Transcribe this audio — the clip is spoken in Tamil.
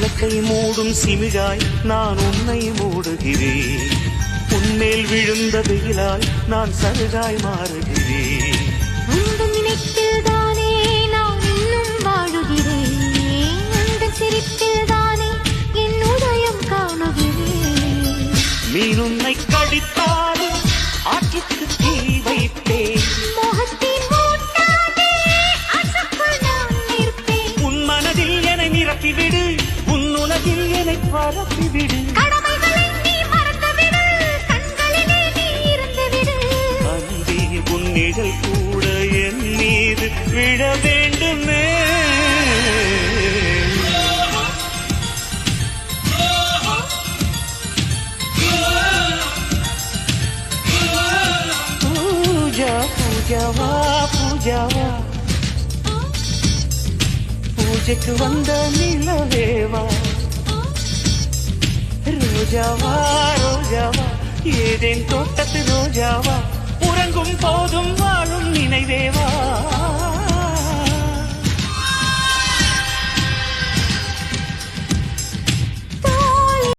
உள்ளத்தை மூடும் சிமிழாய் நான் உன்னை மூடுகிறேன். உன்மேல் விழுந்த வெயிலாய் நான் சருகாய் மாறுகிறேன். உந்தன் நினைப்பில் தானே நான் இன்னும் வாழுகிறேன். உந்தன் சிரிப்பில் தானே என் உதயம் காணுகிறேன். மீன் உன்னை கடித்தாலும் ஆற்றுக்கு தீ வைப்பேன். மோகத்தின் மூட்டாதே, ஆற்றுக்குள் நான் நிற்பேன். உன் மனதில் என்னை நிரப்பிவிடு, உன் உலகில் என்னை பரப்பிவிடு. கடமைகளை நீ மறந்துவிடு, கண்களிலே நீ இருந்துவிடு. அன்பே உன் நிழல் கூட என் மீது விழ வேண்டுமே. பூஜா பூஜாவா பூஜாவா, பூஜைக்கு வந்த நிலவேவா. ரோஜாவா ரோஜாவா, ஏதேன் தோட்டத்து ரோஜாவா. உறங்கும்